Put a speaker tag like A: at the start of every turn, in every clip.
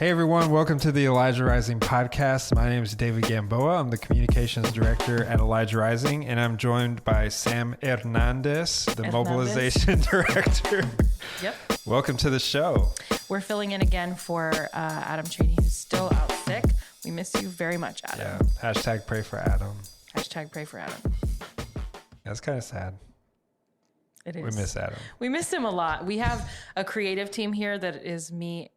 A: Hey everyone, welcome to the Elijah Rising podcast. My name is David Gamboa. I'm the communications director at Elijah Rising, and I'm joined by Sam Hernandez, the mobilization director.
B: Yep.
A: Welcome to the show.
B: We're filling in again for Adam Cheney, who's still out sick. We miss you very much, Adam.
A: Yeah. Hashtag pray for Adam.
B: Hashtag pray for Adam.
A: That's kind of sad.
B: It is.
A: We miss Adam.
B: We miss him a lot. We have a creative team here that is me,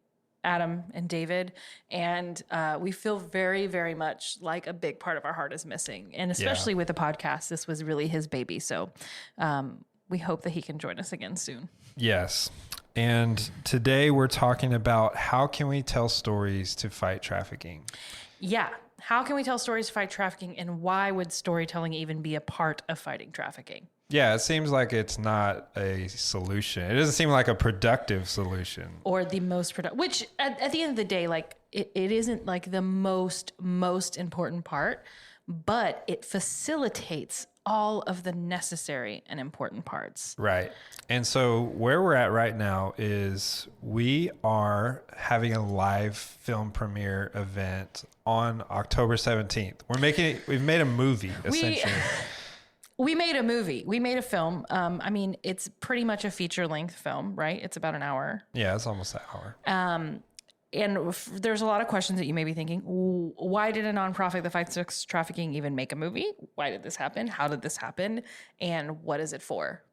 B: Adam, and David, and we feel very, very much like a big part of our heart is missing. And especially with the podcast, this was really his baby. So we hope that he can join us again soon.
A: Yes. And today we're talking about how can we tell stories to fight trafficking?
B: Yeah. How can we tell stories to fight trafficking, and why would storytelling even be a part of fighting trafficking?
A: Yeah, it seems like it's not a solution. It doesn't seem like a productive solution.
B: Or the most productive, which at the end of the day, like it isn't like the most important part, but it facilitates all of the necessary and important parts.
A: Right. And so where we're at right now is we are having a live film premiere event on October 17th. We've made a movie essentially.
B: We made a movie. We made a film. I mean, it's pretty much a feature-length film, right? It's about an hour.
A: Yeah, it's almost an hour.
B: And there's a lot of questions that you may be thinking, why did a nonprofit that fights sex trafficking even make a movie? Why did this happen? How did this happen? And what is it for?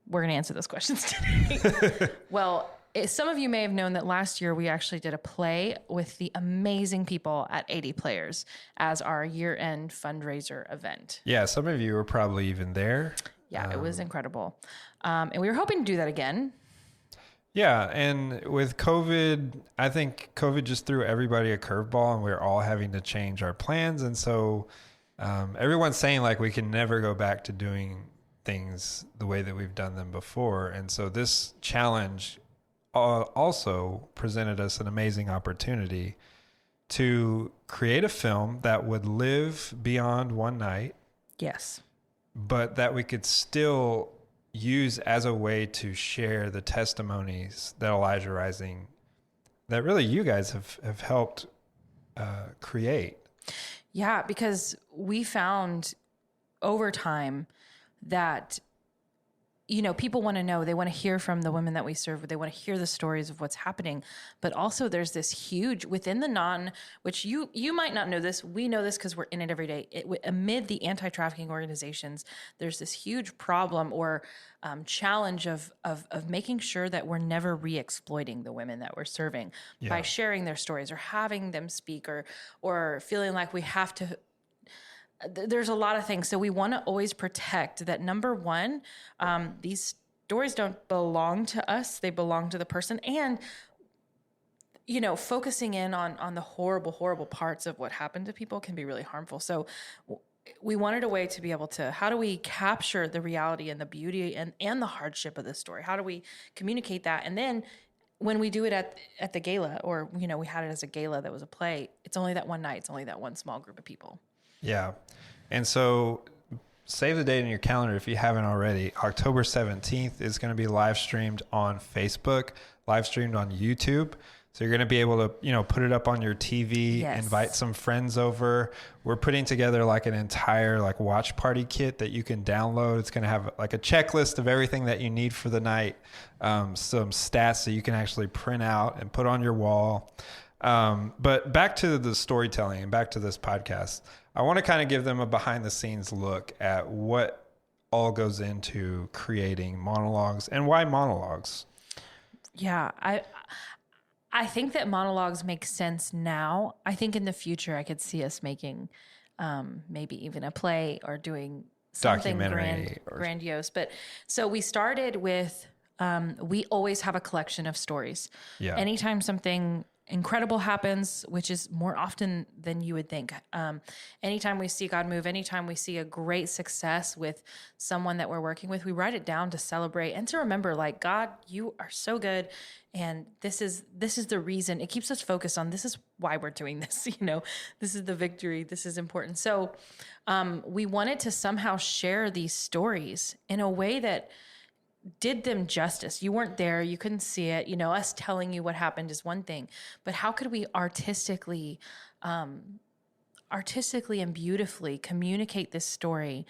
B: We're going to answer those questions today. Well, some of you may have known that last year we actually did a play with the amazing people at 80 Players as our year-end fundraiser event.
A: Yeah, some of you were probably even there.
B: Yeah, it was incredible. And we were hoping to do that again.
A: Yeah, and with COVID, I think COVID just threw everybody a curveball, and we're all having to change our plans. And so everyone's saying like we can never go back to doing things the way that we've done them before. And so this challenge also presented us an amazing opportunity to create a film that would live beyond one night.
B: Yes.
A: But that we could still use as a way to share the testimonies that Elijah Rising, that really you guys have helped create.
B: Yeah, because we found over time that, you know, people want to know, they want to hear from the women that we serve, they want to hear the stories of what's happening. But also there's this huge within the which you might not know this. We know this because we're in it every day. Amid the anti-trafficking organizations, there's this huge problem or challenge of making sure that we're never re-exploiting the women that we're serving by sharing their stories or having them speak or feeling like we have to. There's a lot of things. So we want to always protect that. Number one, these stories don't belong to us. They belong to the person. And, you know, focusing in on the horrible, horrible parts of what happened to people can be really harmful. So we wanted a way to be able to, how do we capture the reality and the beauty and the hardship of the story? How do we communicate that? And then when we do it at the gala, or, you know, we had it as a gala that was a play, it's only that one night. It's only that one small group of people.
A: Yeah. And so save the date in your calendar if you haven't already. October 17th is going to be live streamed on Facebook, live streamed on YouTube. So you're going to be able to, you know, put it up on your TV, invite some friends over. We're putting together like an entire like watch party kit that you can download. It's going to have like a checklist of everything that you need for the night, some stats that you can actually print out and put on your wall. But back to the storytelling and back to this podcast, I want to kind of give them a behind the scenes look at what all goes into creating monologues and why monologues.
B: Yeah, I think that monologues make sense now. I think in the future I could see us making maybe even a play or doing something grandiose. But so we started with, we always have a collection of stories. Yeah. Anytime something incredible happens, which is more often than you would think. Anytime we see God move, anytime we see a great success with someone that we're working with, we write it down to celebrate and to remember, like, God, you are so good. And this is the reason. It keeps us focused on, this is why we're doing this. You know, this is the victory. This is important. So we wanted to somehow share these stories in a way that did them justice. You weren't there. You couldn't see it. You know, us telling you what happened is one thing, but how could we artistically and beautifully communicate this story?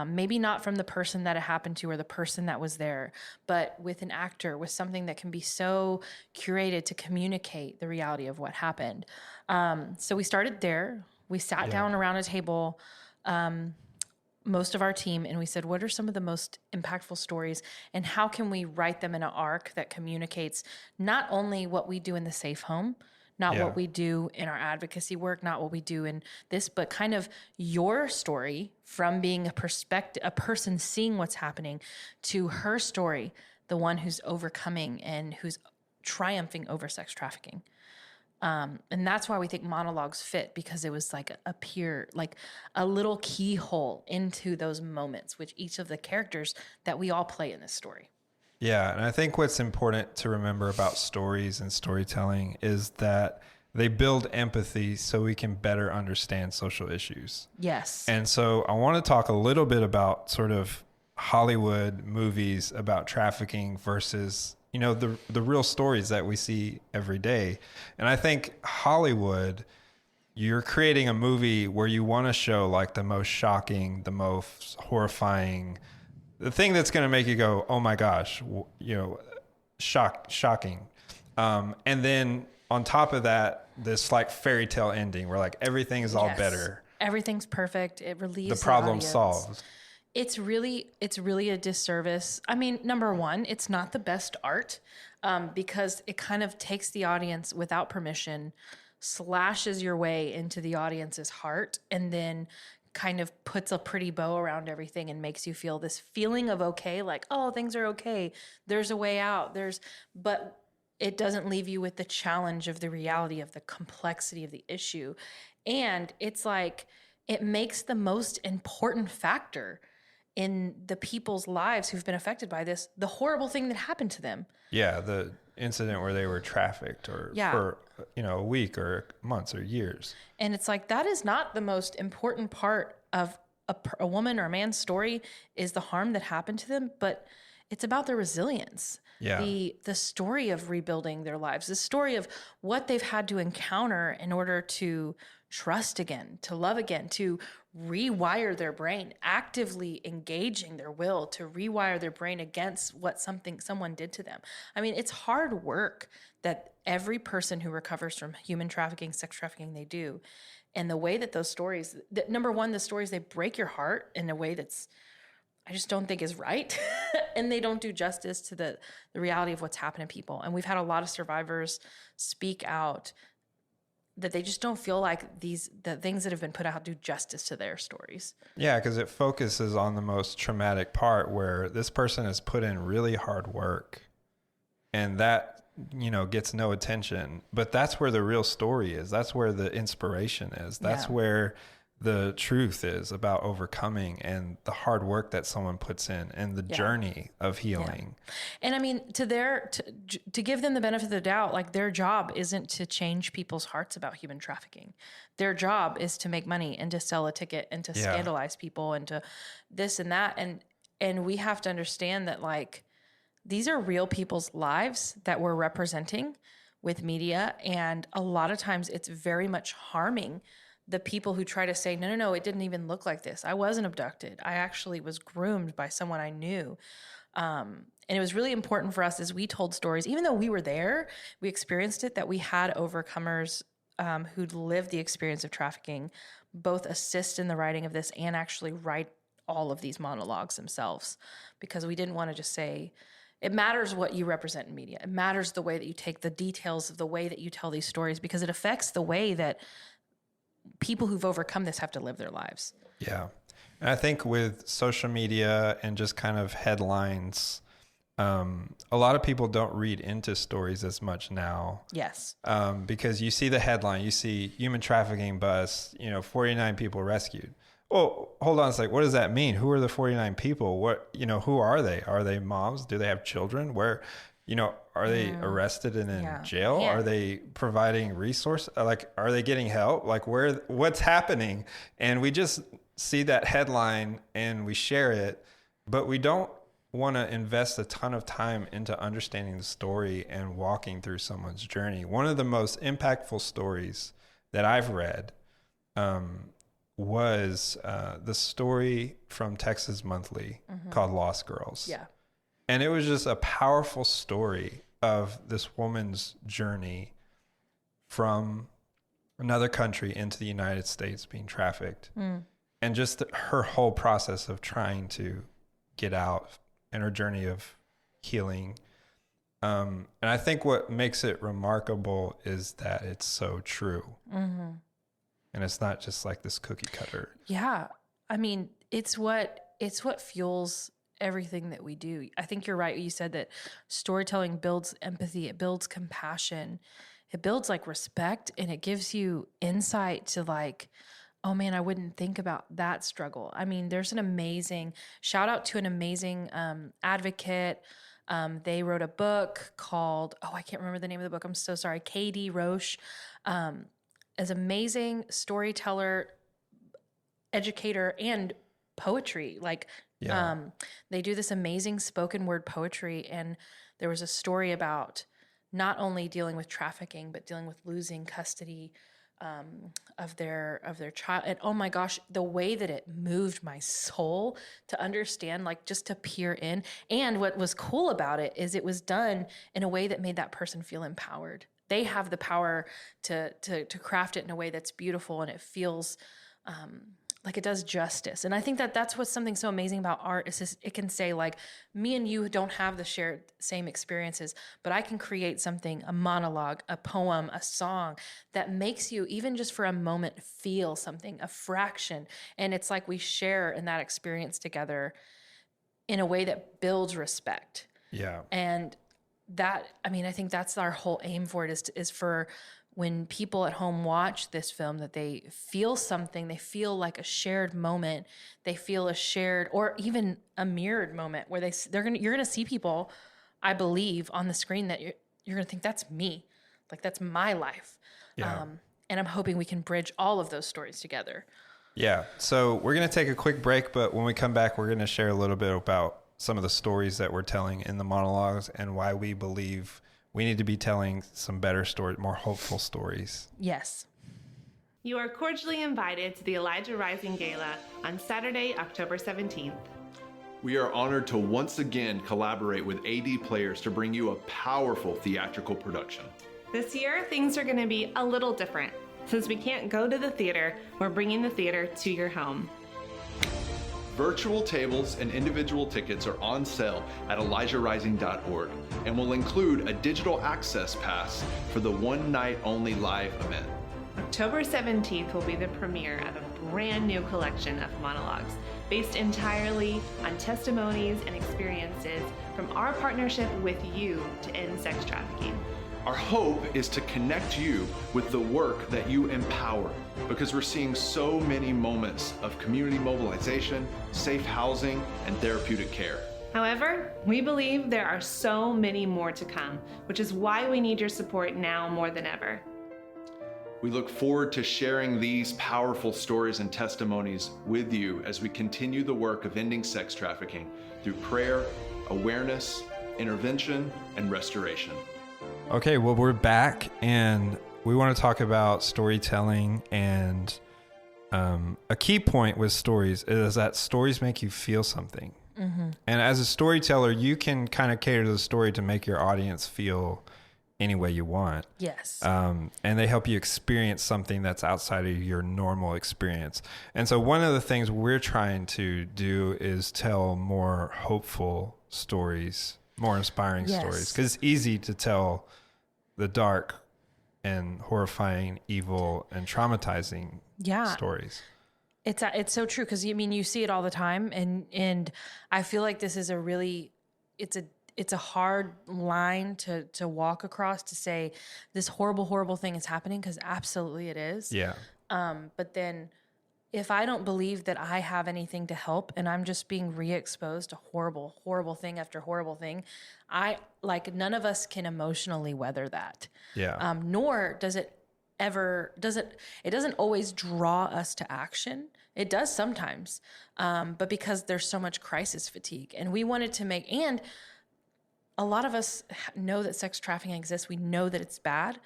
B: Maybe not from the person that it happened to or the person that was there, but with an actor, with something that can be so curated to communicate the reality of what happened. So we started there. We sat down around a table, most of our team, and we said, what are some of the most impactful stories, and how can we write them in an arc that communicates not only what we do in the safe home, not what we do in our advocacy work, not what we do in this, but kind of your story from being a person seeing what's happening, to her story, the one who's overcoming and who's triumphing over sex trafficking. And that's why we think monologues fit, because it was like a little keyhole into those moments, which each of the characters that we all play in this story.
A: Yeah. And I think what's important to remember about stories and storytelling is that they build empathy so we can better understand social issues.
B: Yes.
A: And so I want to talk a little bit about sort of Hollywood movies about trafficking versus, you know, the real stories that we see every day. And I think Hollywood, you're creating a movie where you want to show like the most shocking, the most horrifying, the thing that's going to make you go, oh my gosh, you know, shocking. And then on top of that, this like fairy tale ending where like everything is all better.
B: Everything's perfect. It relieves
A: the problem solved.
B: It's really a disservice. I mean, number one, it's not the best art, because it kind of takes the audience without permission, slashes your way into the audience's heart, and then kind of puts a pretty bow around everything and makes you feel this feeling of okay, like, oh, things are okay. There's a way out. But it doesn't leave you with the challenge of the reality of the complexity of the issue. And it's like, it makes the most important factor in the people's lives who've been affected by this, the horrible thing that happened to them.
A: Yeah, the incident where they were trafficked for, you know, a week or months or years. And
B: it's like, that is not the most important part of a woman or a man's story, is the harm that happened to them, but it's about their resilience.
A: Yeah.
B: The story of rebuilding their lives, the story of what they've had to encounter in order to trust again, to love again, to rewire their brain, actively engaging their will to rewire their brain against what someone did to them. I mean, it's hard work that every person who recovers from human trafficking, sex trafficking, they do. And the way that those stories, number one, the stories, they break your heart in a way that's, I just don't think is right. And they don't do justice to the reality of what's happened to people. And we've had a lot of survivors speak out that they just don't feel like the things that have been put out do justice to their stories.
A: Yeah, because it focuses on the most traumatic part where this person has put in really hard work and that, you know, gets no attention. But that's where the real story is. That's where the inspiration is. That's where the truth is about overcoming and the hard work that someone puts in and the journey of healing.
B: Yeah. And I mean, to give them the benefit of the doubt, like, their job isn't to change people's hearts about human trafficking. Their job is to make money and to sell a ticket and to scandalize people and to this and that. And we have to understand that, like, these are real people's lives that we're representing with media. And a lot of times it's very much harming the people who try to say, no, it didn't even look like this. I wasn't abducted. I actually was groomed by someone I knew. And it was really important for us as we told stories, even though we were there, we experienced it, that we had overcomers who'd lived the experience of trafficking, both assist in the writing of this and actually write all of these monologues themselves, because we didn't want to just say, it matters what you represent in media. It matters the way that you take the details of the way that you tell these stories, because it affects the way that people who've overcome this have to live their lives.
A: Yeah. And I think with social media and just kind of headlines, a lot of people don't read into stories as much now.
B: Yes.
A: Because you see the headline, you see human trafficking bust, 49 people rescued. Well, hold on a sec. What does that mean? Who are the 49 people? Who are they? Are they moms? Do they have children? Where, are they arrested and in jail?
B: Yeah.
A: Are they providing resource? Are they getting help? What's happening? And we just see that headline and we share it, but we don't want to invest a ton of time into understanding the story and walking through someone's journey. One of the most impactful stories that I've read was the story from Texas Monthly called Lost Girls.
B: Yeah.
A: And it was just a powerful story of this woman's journey from another country into the United States being trafficked. And just her whole process of trying to get out and her journey of healing. And I think what makes it remarkable is that it's so true. And it's not just like this cookie cutter.
B: Yeah. I mean, it's what fuels everything that we do. I think you're right. You said that storytelling builds empathy. It builds compassion. It builds like respect, and it gives you insight to like, oh man, I wouldn't think about that struggle. I mean, there's an amazing shout out to an amazing advocate. They wrote a book called, I can't remember the name of the book. I'm so sorry. KD Roche, is amazing storyteller, educator, and poetry. Like, they do this amazing spoken word poetry. And there was a story about not only dealing with trafficking, but dealing with losing custody of their child. And oh my gosh, the way that it moved my soul to understand, like just to peer in. And what was cool about it is it was done in a way that made that person feel empowered. They have the power to craft it in a way that's beautiful, and it feels like it does justice. And I think that that's what's something so amazing about art is just, it can say like, me and you don't have the shared same experiences, but I can create something, a monologue, a poem, a song that makes you, even just for a moment, feel something, a fraction. And it's like we share in that experience together in a way that builds respect.
A: Yeah.
B: And that, I mean, I think that's our whole aim for it is for when people at home watch this film, that they feel something, they feel like a shared moment, they feel a shared or even a mirrored moment where you're gonna see people, I believe, on the screen that you're gonna think that's me, like that's my life.
A: Yeah.
B: And I'm hoping we can bridge all of those stories together.
A: Yeah. So we're gonna take a quick break, but when we come back, we're gonna share a little bit about some of the stories that we're telling in the monologues and why we believe we need to be telling some better stories, more hopeful stories.
B: Yes.
C: You are cordially invited to the Elijah Rising Gala on Saturday, October 17th.
D: We are honored to once again collaborate with AD Players to bring you a powerful theatrical production.
C: This year, things are going to be a little different. Since we can't go to the theater, we're bringing the theater to your home.
D: Virtual tables and individual tickets are on sale at ElijahRising.org and will include a digital access pass for the one-night-only live event.
C: October 17th will be the premiere of a brand new collection of monologues based entirely on testimonies and experiences from our partnership with you to end sex trafficking.
D: Our hope is to connect you with the work that you empower, because we're seeing so many moments of community mobilization, safe housing, and therapeutic care.
C: However, we believe there are so many more to come, which is why we need your support now more than ever.
D: We look forward to sharing these powerful stories and testimonies with you as we continue the work of ending sex trafficking through prayer, awareness, intervention, and restoration.
A: Okay, well, we're back, and we want to talk about storytelling. And a key point with stories is that stories make you feel something. And as a storyteller, you can kind of cater to the story to make your audience feel any way you want.
B: Yes.
A: And they help you experience something that's outside of your normal experience. And so one of the things we're trying to do is tell more hopeful stories, more inspiring stories, because it's easy to tell the dark and horrifying, evil, and traumatizing stories.
B: It's so true, because you see it all the time, and I feel like this is it's a hard line to walk across, to say this horrible thing is happening, because absolutely it is.
A: Yeah.
B: But then if I don't believe that I have anything to help, and I'm just being re-exposed to horrible thing after horrible thing, none of us can emotionally weather that.
A: Yeah.
B: Nor does it it doesn't always draw us to action. It does sometimes, but because there's so much crisis fatigue, and we wanted to and a lot of us know that sex trafficking exists. We know that it's bad,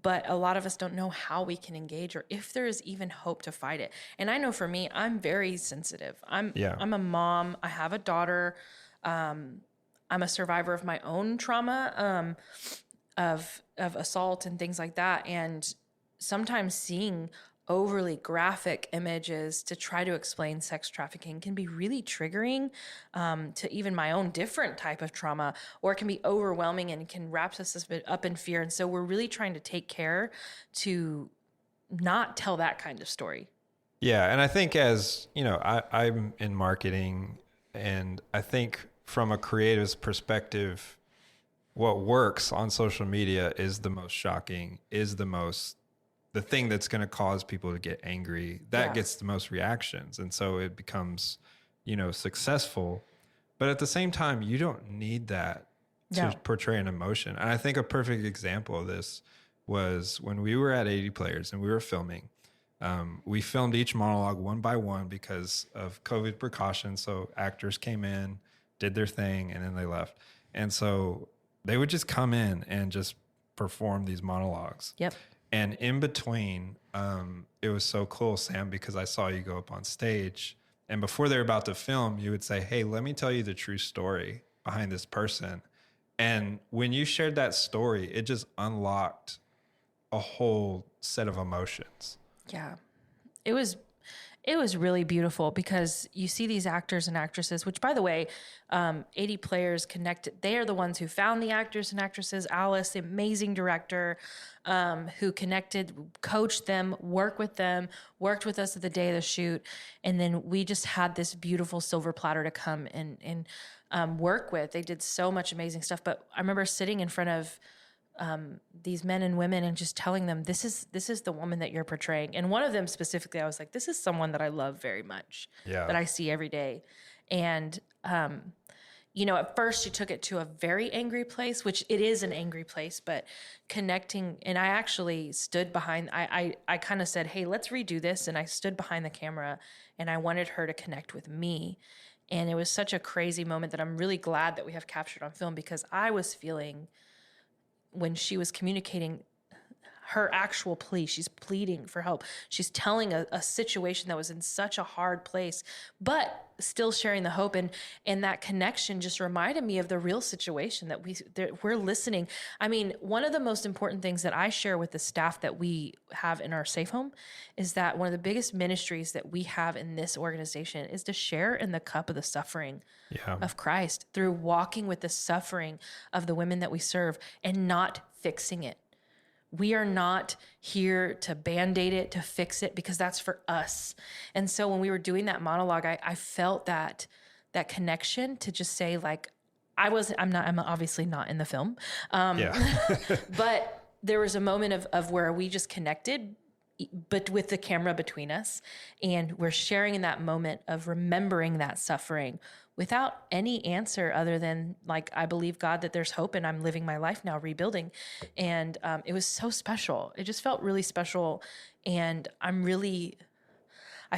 B: but a lot of us don't know how we can engage or if there is even hope to fight it. And I know for me, I'm very sensitive. I'm a mom. I have a daughter. I'm a survivor of my own trauma, of assault and things like that. And sometimes seeing overly graphic images to try to explain sex trafficking can be really triggering, to even my own different type of trauma, or it can be overwhelming and can wrap us up in fear. And so we're really trying to take care to not tell that kind of story.
A: Yeah. And I think, as you know, I'm in marketing, and I think from a creative's perspective, what works on social media is the most shocking, is the thing that's going to cause people to get angry, that gets the most reactions. And so it becomes, successful. But at the same time, you don't need that to portray an emotion. And I think a perfect example of this was when we were at 80 Players and we were filming. We filmed each monologue one by one because of COVID precautions. So actors came in, did their thing, and then they left. And so they would just come in and just perform these monologues.
B: Yep.
A: And in between, it was so cool, Sam, because I saw you go up on stage, and before they're about to film, you would say, "Hey, let me tell you the true story behind this person." And when you shared that story, it just unlocked a whole set of emotions.
B: Yeah. It was really beautiful because you see these actors and actresses, which, by the way, 80 Players connected. They are the ones who found the actors and actresses. Alice, the amazing director, who connected, coached them, worked with us at the day of the shoot. And then we just had this beautiful silver platter to come and work with. They did so much amazing stuff. But I remember sitting in front of these men and women and just telling them, this is the woman that you're portraying. And one of them specifically, I was like, this is someone that I love very much, that I see every day. And, at first she took it to a very angry place, which it is an angry place, but connecting. And I actually stood behind, I kind of said, hey, let's redo this. And I stood behind the camera and I wanted her to connect with me. And it was such a crazy moment that I'm really glad that we have captured on film, because I was feeling, when she was communicating her actual plea, she's pleading for help. She's telling a situation that was in such a hard place, but still sharing the hope. And that connection just reminded me of the real situation that we're listening. I mean, one of the most important things that I share with the staff that we have in our safe home is that one of the biggest ministries that we have in this organization is to share in the cup of the suffering of Christ through walking with the suffering of the women that we serve and not fixing it. We are not here to Band-Aid it, to fix it, because that's for us. And so when we were doing that monologue, I felt that connection to just say, like, I'm obviously not in the film. But there was a moment of where we just connected, but with the camera between us, and we're sharing in that moment of remembering that suffering without any answer other than, like, I believe, God, that there's hope, and I'm living my life now rebuilding. And it was so special. It just felt really special. And I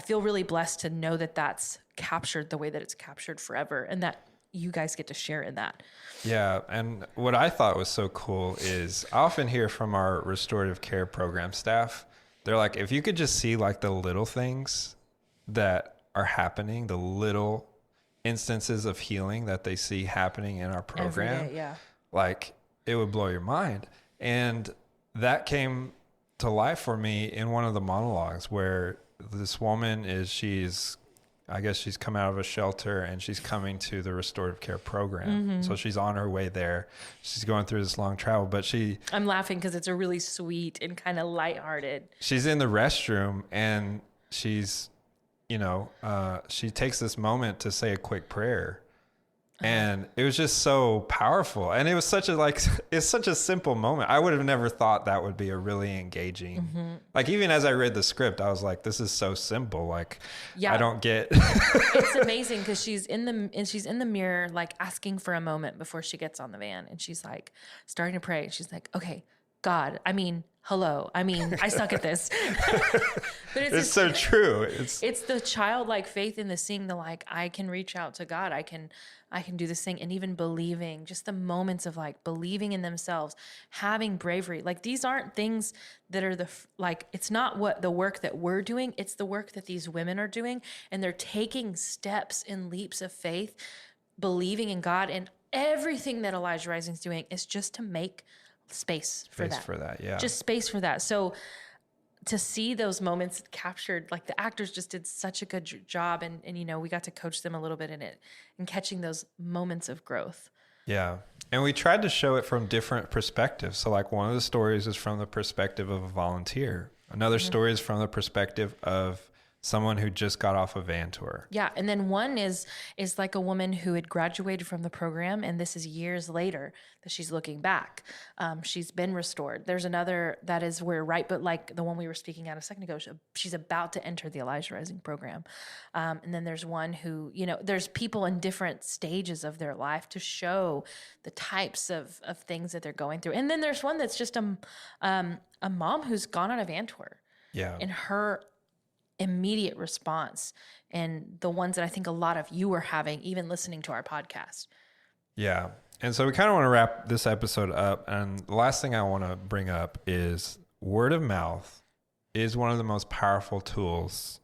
B: feel really blessed to know that that's captured the way that it's captured forever, and that you guys get to share in that.
A: Yeah. And what I thought was so cool is I often hear from our restorative care program staff, they're like, if you could just see, like, the little things that are happening, the little instances of healing that they see happening in our program,
B: every day,
A: like, it would blow your mind. And that came to life for me in one of the monologues where this woman she's come out of a shelter and she's coming to the restorative care program. Mm-hmm. So she's on her way there. She's going through this long travel, but I'm
B: laughing because it's a really sweet and kind of lighthearted.
A: She's in the restroom and she's, she takes this moment to say a quick prayer. And it was just so powerful. And it was it's such a simple moment. I would have never thought that would be a really engaging, like, even as I read the script, I was like, this is so simple. Like, I don't get.
B: It's amazing because she's in the mirror, like, asking for a moment before she gets on the van. And she's like starting to pray. She's like, okay, God, hello. I mean, I suck at this. But
A: It's so true.
B: It's the childlike faith in the seeing the like, I can reach out to God. I can do this thing. And even believing, just the moments of like believing in themselves, having bravery. Like these aren't things that are it's not what the work that we're doing. It's the work that these women are doing. And they're taking steps in leaps of faith, believing in God. And everything that Elijah Rising's doing is just to make space for that.
A: Yeah.
B: Just space for that. So to see those moments captured, like the actors just did such a good job. And, you know, we got to coach them a little bit in it and catching those moments of growth.
A: Yeah. And we tried to show it from different perspectives. So like one of the stories is from the perspective of a volunteer. Another story is from the perspective of someone who just got off a van tour.
B: Yeah. And then one is like a woman who had graduated from the program, and this is years later that she's looking back. She's been restored. There's another that is but like the one we were speaking at a second ago, she's about to enter the Elijah Rising program. And then there's one who, you know, there's people in different stages of their life to show the types of things that they're going through. And then there's one that's just a mom who's gone on a van tour.
A: Yeah.
B: And her immediate response, and the ones that I think a lot of you are having, even listening to our podcast.
A: Yeah. And so we kind of want to wrap this episode up. And the last thing I want to bring up is word of mouth is one of the most powerful tools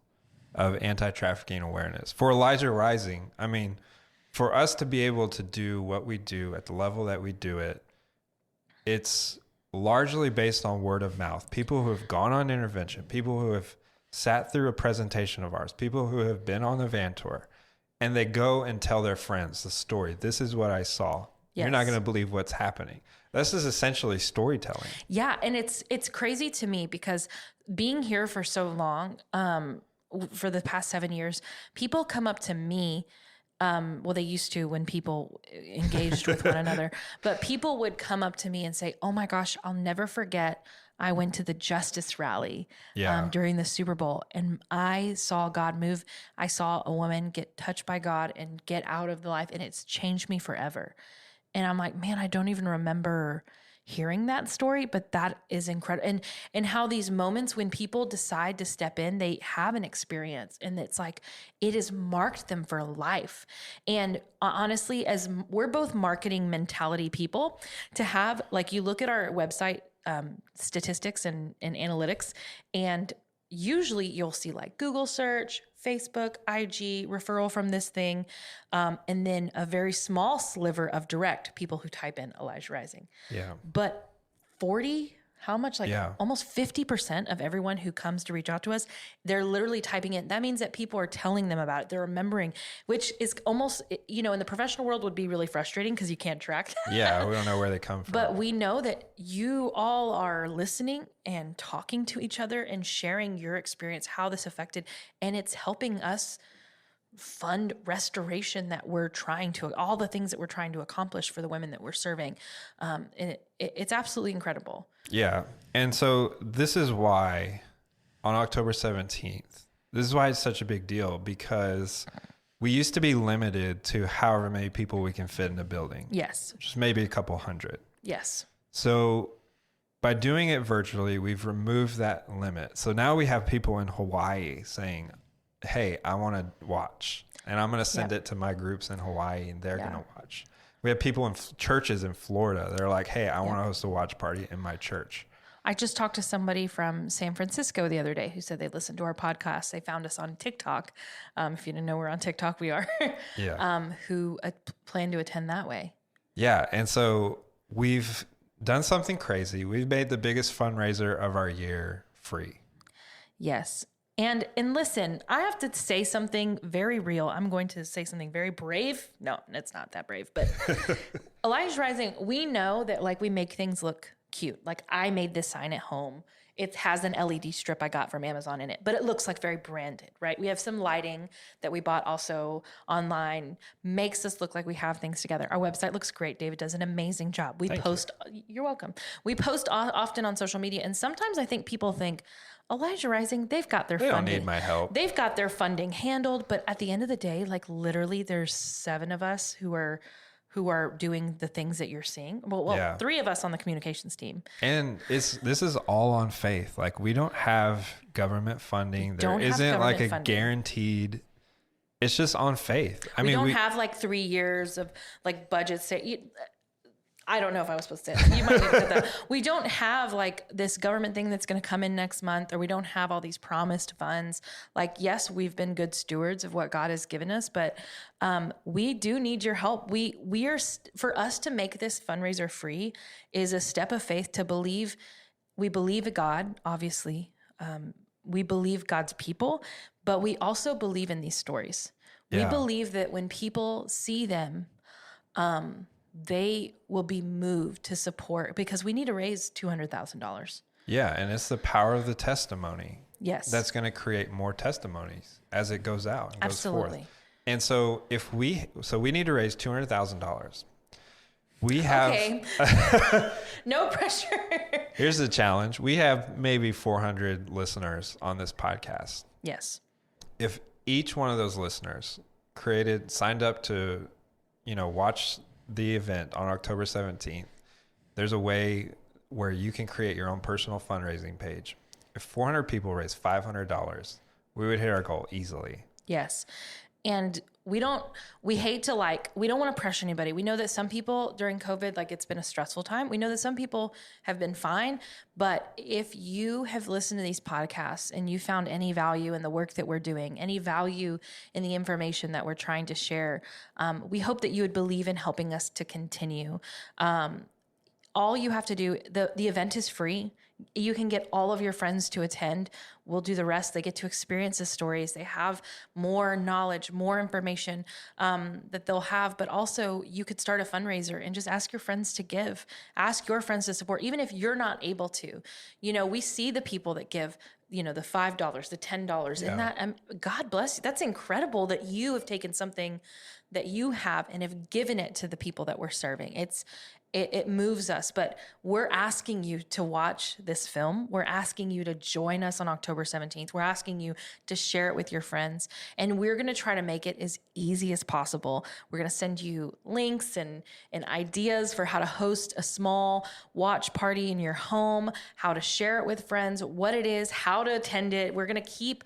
A: of anti-trafficking awareness. For Elijah Rising, I mean, for us to be able to do what we do at the level that we do it, it's largely based on word of mouth. People who have gone on intervention, people who have sat through a presentation of ours, people who have been on the van tour, and they go and tell their friends the story. This is what I saw. Yes. You're not going to believe what's happening. This is essentially storytelling. Yeah.
B: And it's crazy to me because being here for so long, for the past 7 years, people come up to me. Well, they used to when people engaged with one another, but people would come up to me and say, oh my gosh, I'll never forget. I went to the Justice Rally during the Super Bowl, and I saw God move. I saw a woman get touched by God and get out of the life, and it's changed me forever. And I'm like, man, I don't even remember hearing that story, but that is incredible. And how these moments when people decide to step in, they have an experience, and it's like, it has marked them for life. And honestly, as we're both marketing mentality people, to have, like, you look at our website, statistics and analytics, and usually you'll see like Google search, Facebook, IG, referral from this thing, and then a very small sliver of direct people who type in Elijah Rising.
A: Yeah.
B: But almost 50% of everyone who comes to reach out to us, they're literally typing it. That means that people are telling them about it. They're remembering, which is almost, you know, in the professional world would be really frustrating because you can't track that.
A: Yeah, we don't know where they come from.
B: But we know that you all are listening and talking to each other and sharing your experience, how this affected, and it's helping us fund restoration that we're all the things that we're trying to accomplish for the women that we're serving. And it's absolutely incredible.
A: Yeah. And so this is why on October 17th, this is why it's such a big deal, because we used to be limited to however many people we can fit in a building.
B: Yes.
A: Just maybe a couple hundred.
B: Yes.
A: So by doing it virtually, we've removed that limit. So now we have people in Hawaii saying, hey, I want to watch, and I'm going to send it to my groups in Hawaii, and they're going to watch. We have people in churches in Florida. They're like, hey, I want to host a watch party in my church.
B: I just talked to somebody from San Francisco the other day who said they listened to our podcast. They found us on TikTok. If you didn't know we're on TikTok, we are. Who plan to attend that way. Yeah.
A: And so we've done something crazy. We've made the biggest fundraiser of our year free.
B: Yes. And listen, I have to say something very real. I'm going to say something very brave. No, it's not that brave, but Elijah Rising, we know that like we make things look cute. Like I made this sign at home. It has an LED strip I got from Amazon in it, but it looks like very branded, right? We have some lighting that we bought also online, makes us look like we have things together. Our website looks great. David does an amazing job. You're welcome. We post often on social media, and sometimes I think people think, Elijah Rising, they've got their funding.
A: They don't need my help.
B: They've got their funding handled, but at the end of the day, like literally there's 7 of us who are who are doing the things that you're seeing. Well, 3 of us on the communications team.
A: And this is all on faith. Like, we don't have government funding. There isn't like a guaranteed. It's just on faith. I mean, we don't
B: have like 3 years of like budgets. I don't know if I was supposed to say that. You might need to cut that. We don't have like this government thing that's going to come in next month, or we don't have all these promised funds. Like, yes, we've been good stewards of what God has given us, but we do need your help. We are, for us to make this fundraiser free is a step of faith to believe. We believe in God, obviously. We believe God's people, but we also believe in these stories. We believe that when people see them, they will be moved to support, because we need to raise $200,000.
A: Yeah. And it's the power of the testimony.
B: Yes.
A: That's going to create more testimonies as it goes out and
B: Absolutely.
A: goes forth. And so we need to raise $200,000. We have,
B: okay. No pressure.
A: Here's the challenge. We have maybe 400 listeners on this podcast.
B: Yes.
A: If each one of those listeners signed up to, watch the event on October 17th, there's a way where you can create your own personal fundraising page. If 400 people raise $500, we would hit our goal easily.
B: Yes. And we don't want to pressure anybody. We know that some people during COVID, like, it's been a stressful time. We know that some people have been fine, but if you have listened to these podcasts and you found any value in the work that we're doing, any value in the information that we're trying to share, we hope that you would believe in helping us to continue. All you have to do, the event is free. You can get all of your friends to attend. We'll do the rest. They get to experience the stories. They have more knowledge, more information that they'll have. But also, you could start a fundraiser and just ask your friends to give. Ask your friends to support, even if you're not able to. We see the people that give, the $5, the $10. And that, God bless you. That's incredible that you have taken something that you have and have given it to the people that we're serving. It moves us, but we're asking you to watch this film. We're asking you to join us on October 17th. We're asking you to share it with your friends, and we're going to try to make it as easy as possible. We're going to send you links and ideas for how to host a small watch party in your home, how to share it with friends, what it is, how to attend it. We're going to keep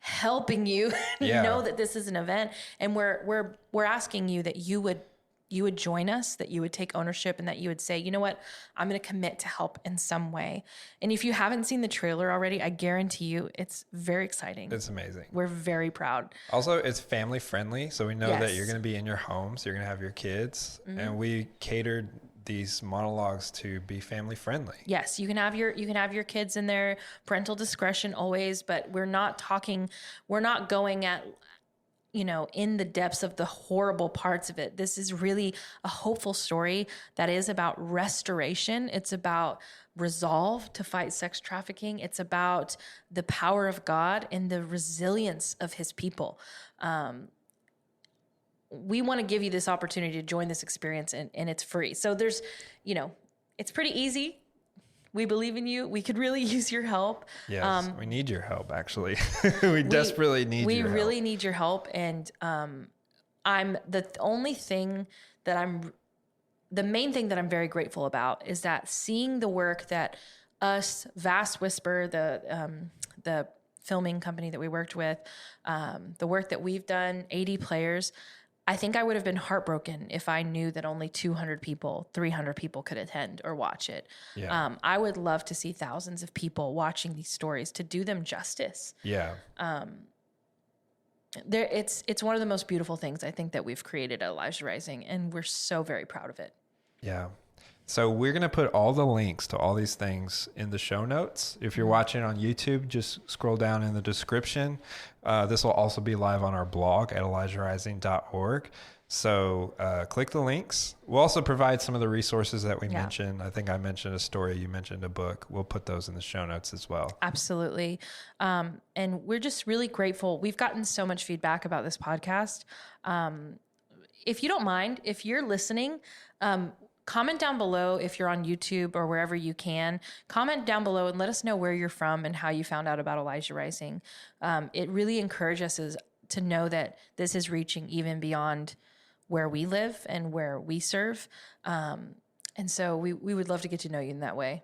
B: helping you know that this is an event, and we're asking you that you would join us, that you would take ownership, and that you would say, you know what, I'm going to commit to help in some way. And if you haven't seen the trailer already, I guarantee you it's very exciting.
A: It's amazing.
B: We're very proud.
A: Also, it's family friendly. So we know that you're going to be in your home. So you're going to have your kids. Mm-hmm. And we catered these monologues to be family friendly.
B: Yes, you can have your kids in there, parental discretion always, but we're not going at in the depths of the horrible parts of it. This is really a hopeful story that is about restoration. It's about resolve to fight sex trafficking. It's about the power of God and the resilience of his people. We want to give you this opportunity to join this experience, and it's free. So there's, it's pretty easy. We believe in you. We could really use your help.
A: Yes, we need your help, actually. we desperately need your help. We
B: really need your help. And I'm the main thing that I'm very grateful about is that seeing the work that us, Vast Whisper, the filming company that we worked with, the work that we've done, 80 players, I think I would have been heartbroken if I knew that only 200 people, 300 people could attend or watch it.
A: Yeah.
B: I would love to see thousands of people watching these stories to do them justice.
A: Yeah.
B: It's one of the most beautiful things I think that we've created at Elijah Rising, and we're so very proud of it.
A: Yeah. So we're going to put all the links to all these things in the show notes. If you're watching on YouTube, just scroll down in the description. This will also be live on our blog at elijahrising.org. So click the links. We'll also provide some of the resources that we mentioned. I think I mentioned a story. You mentioned a book. We'll put those in the show notes as well.
B: Absolutely. And we're just really grateful. We've gotten so much feedback about this podcast. If you don't mind, if you're listening, comment down below if you're on YouTube or wherever you can. Comment down below and let us know where you're from and how you found out about Elijah Rising. It really encourages us to know that this is reaching even beyond where we live and where we serve. And so we would love to get to know you in that way.